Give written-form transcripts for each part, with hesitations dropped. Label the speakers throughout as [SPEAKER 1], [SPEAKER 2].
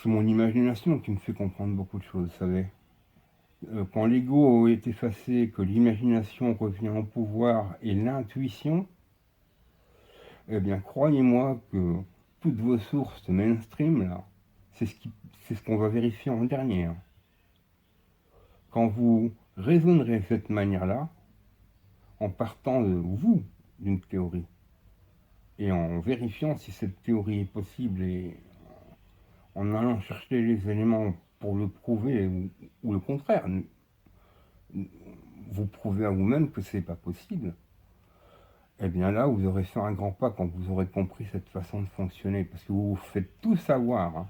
[SPEAKER 1] c'est mon imagination qui me fait comprendre beaucoup de choses, vous savez. Quand l'ego est effacé, que l'imagination revient au pouvoir et l'intuition, eh bien, croyez-moi que toutes vos sources mainstream, là, c'est c'est ce qu'on va vérifier en dernier, hein. Quand vous raisonnerez de cette manière-là, en partant de vous, d'une théorie, et en vérifiant si cette théorie est possible et en allant chercher les éléments pour le prouver ou le contraire, vous prouvez à vous-même que c'est pas possible, eh bien là, vous aurez fait un grand pas quand vous aurez compris cette façon de fonctionner, parce que vous vous faites tout savoir, hein.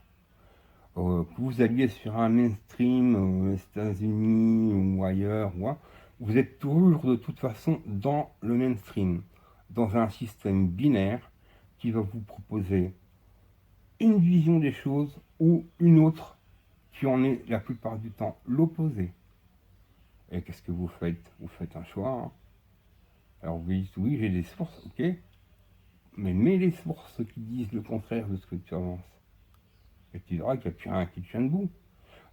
[SPEAKER 1] Que vous alliez sur un mainstream aux États-Unis ou ailleurs, vous êtes toujours de toute façon dans le mainstream, dans un système binaire qui va vous proposer une vision des choses ou une autre qui en est la plupart du temps l'opposé. Et qu'est-ce que vous faites? Vous faites un choix, hein. Alors vous dites oui, j'ai des sources, ok, mais mets les sources qui disent le contraire de ce que tu avances. Et tu verras qu'il n'y a plus rien qui tient debout.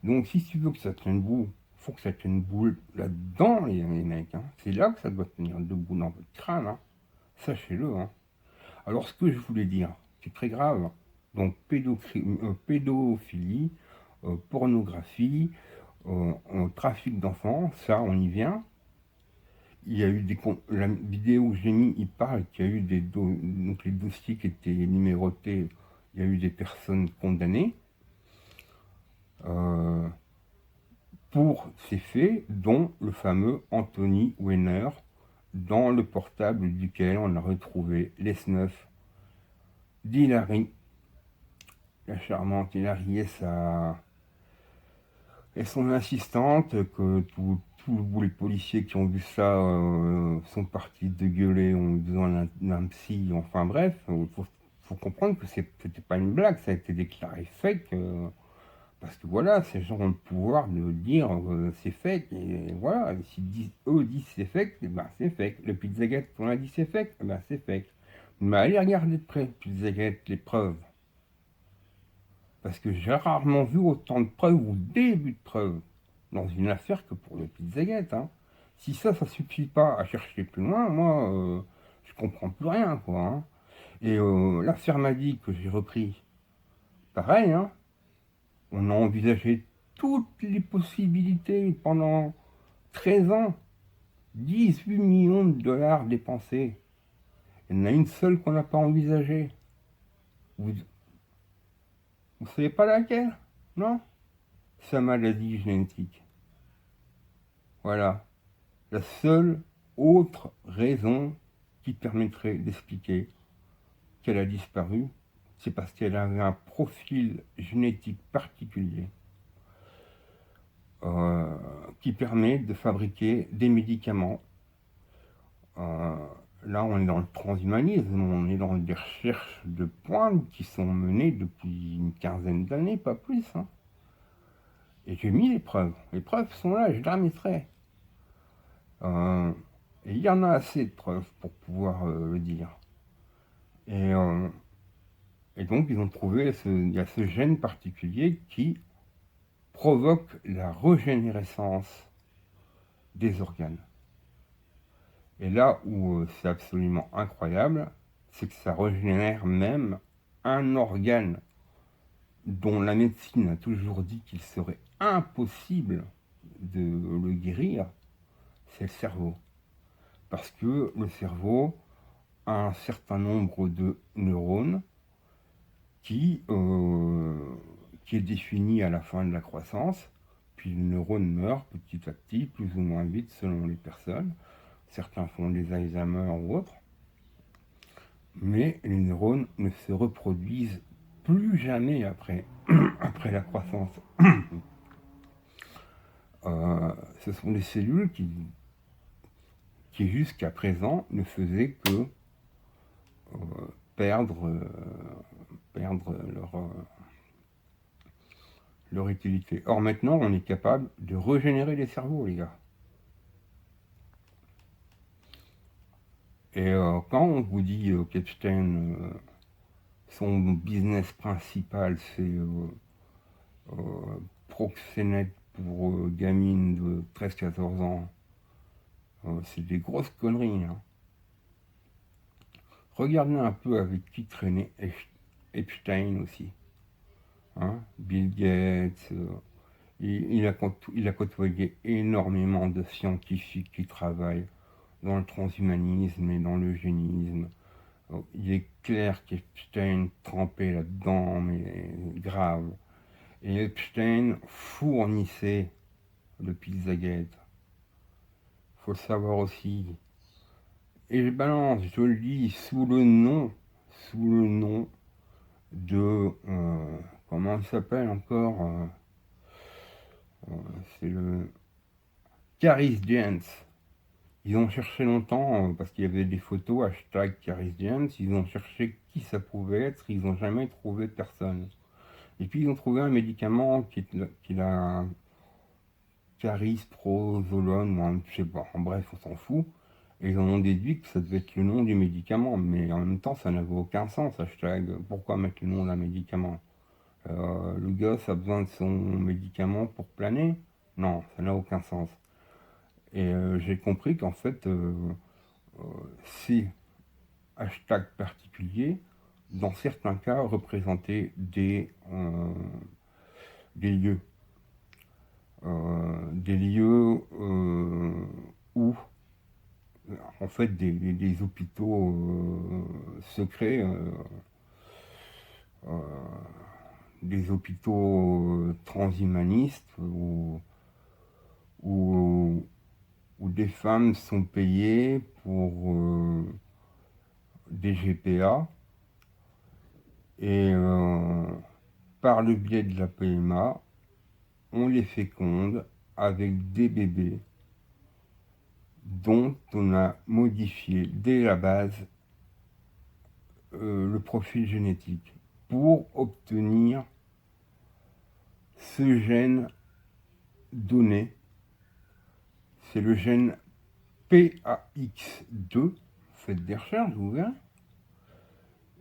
[SPEAKER 1] Donc si tu veux que ça tienne debout, il faut que ça tienne debout là-dedans, les mecs, hein. C'est là que ça doit tenir debout dans votre crâne, hein. Sachez-le, hein. Alors ce que je voulais dire, c'est très grave. Donc pédophilie, pornographie, trafic d'enfants, ça on y vient. Il y a eu la vidéo que j'ai mis, il parle qu'il y a eu donc les dossiers qui étaient numérotés, il y a eu des personnes condamnées euh, pour ces faits, dont le fameux Anthony Weiner, dans le portable duquel on a retrouvé les snuffs d'Hilary, la charmante Hillary et son assistante, que tous les policiers qui ont vu ça sont partis de gueuler en besoin d'un psy, enfin bref, faut comprendre que c'était pas une blague, ça a été déclaré fake, parce que voilà, ces gens ont le pouvoir de dire c'est fake, et voilà, si eux disent c'est fake, eh ben c'est fake. Le Pizzagate, on a dit c'est fake, eh ben c'est fake. Mais allez regarder de près, Pizzagate, les preuves. Parce que j'ai rarement vu autant de preuves ou début de preuves dans une affaire que pour le Pizzagate, hein. Si ça suffit pas à chercher plus loin, moi, je comprends plus rien, quoi, hein. Et l'affaire Madi que j'ai repris, pareil, hein. On a envisagé toutes les possibilités pendant 13 ans, 18 millions de dollars dépensés. Il y en a une seule qu'on n'a pas envisagée. Vous ne savez pas laquelle? Non? Sa maladie génétique. Voilà. La seule autre raison qui permettrait d'expliquer qu'elle a disparu, c'est parce qu'elle avait un profil génétique particulier euh, qui permet de fabriquer des médicaments. Euh, Là, on est dans le transhumanisme, on est dans des recherches de pointe qui sont menées depuis une quinzaine d'années, pas plus, hein. Et j'ai mis les preuves. Les preuves sont là, je les remettrai. Euh, et il y en a assez de preuves pour pouvoir le dire. Et, euh, et donc, ils ont trouvé, il y a ce gène particulier qui provoque la régénérescence des organes. Et là où c'est absolument incroyable, c'est que ça régénère même un organe dont la médecine a toujours dit qu'il serait impossible de le guérir, c'est le cerveau. Parce que le cerveau a un certain nombre de neurones qui, euh, qui est défini à la fin de la croissance, puis le neurone meurt petit à petit, plus ou moins vite selon les personnes. Certains font des Alzheimer ou autres, mais les neurones ne se reproduisent plus jamais après la croissance. Ce sont des cellules qui jusqu'à présent ne faisaient que euh, perdre, perdre leur utilité. Or maintenant, on est capable de régénérer les cerveaux, les gars. Et quand on vous dit qu'Epstein, son business principal, c'est proxénète pour gamines de 13-14 ans. C'est des grosses conneries. Hein. Regardez un peu avec qui traînait Epstein aussi. Hein. Bill Gates, il a côtoyé énormément de scientifiques qui travaillent dans le transhumanisme et dans l'eugénisme. Il est clair qu'Epstein trempait là-dedans, mais grave. Et Epstein fournissait le Pizzagate. Faut le savoir aussi. Et je balance, je le dis, sous le nom de... comment il s'appelle encore c'est le... Caris Jens. Ils ont cherché longtemps, parce qu'il y avait des photos, hashtag Caris Jens, ils ont cherché qui ça pouvait être, ils n'ont jamais trouvé personne. Et puis ils ont trouvé un médicament qui a Carisprozolone, ou je sais pas, en bref, on s'en fout. Et ils en ont déduit que ça devait être le nom du médicament, mais en même temps, ça n'avait aucun sens, hashtag. Pourquoi mettre le nom d'un médicament Le gosse a besoin de son médicament pour planer? Non, ça n'a aucun sens. Et j'ai compris qu'en fait, ces hashtags particuliers, dans certains cas, représentaient des lieux. Des lieux où en fait des hôpitaux secrets, euh, des hôpitaux transhumanistes où des femmes sont payées pour des GPA et par le biais de la PMA, on les féconde avec des bébés dont on a modifié dès la base le profil génétique pour obtenir ce gène donné. C'est le gène PAX2. Faites des recherches, vous verrez.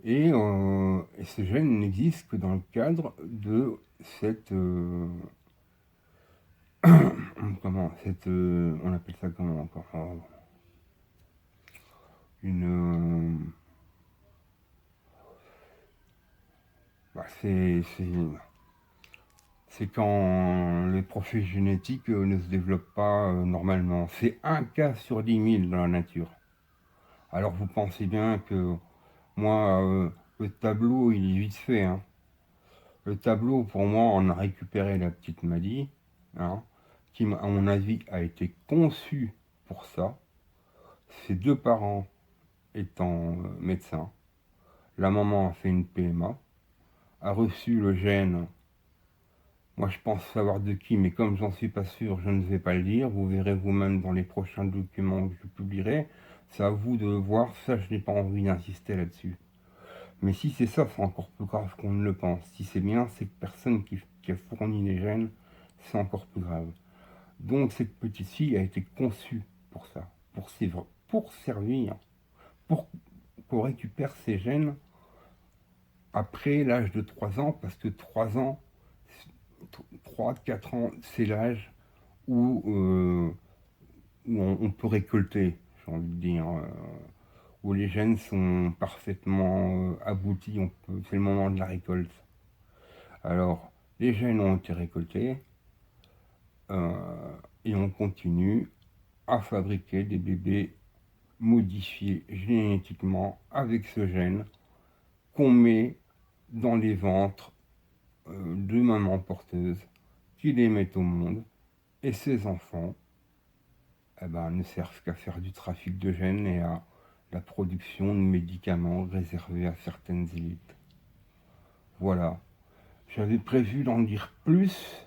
[SPEAKER 1] Et ce gène n'existe que dans le cadre de cette... on appelle ça comment encore c'est quand les profils génétiques ne se développent pas normalement. C'est un cas sur 10 000 dans la nature. Alors vous pensez bien que moi, le tableau, il est vite fait. Hein. Le tableau, pour moi, on a récupéré la petite Maddy, hein, qui, à mon avis, a été conçue pour ça. Ses deux parents étant médecins. La maman a fait une PMA, a reçu le gène. Moi, je pense savoir de qui, mais comme j'en suis pas sûr, je ne vais pas le dire. Vous verrez vous-même dans les prochains documents que je publierai. C'est à vous de voir. Ça, je n'ai pas envie d'insister là-dessus. Mais si c'est ça, c'est encore plus grave qu'on ne le pense. Si c'est bien cette personne qui a fourni les gènes, c'est encore plus grave. Donc cette petite fille a été conçue pour ça, pour servir, pour qu'on récupère ses gènes après l'âge de 3 ans, parce que 3 ans, 3-4 ans, c'est l'âge où, on peut récolter, j'ai envie de dire, où les gènes sont parfaitement aboutis, c'est le moment de la récolte. Alors, les gènes ont été récoltés et on continue à fabriquer des bébés modifiés génétiquement avec ce gène qu'on met dans les ventres de mamans porteuses qui les mettent au monde, et ces enfants ne servent qu'à faire du trafic de gènes et à la production de médicaments réservés à certaines élites. Voilà. J'avais prévu d'en dire plus,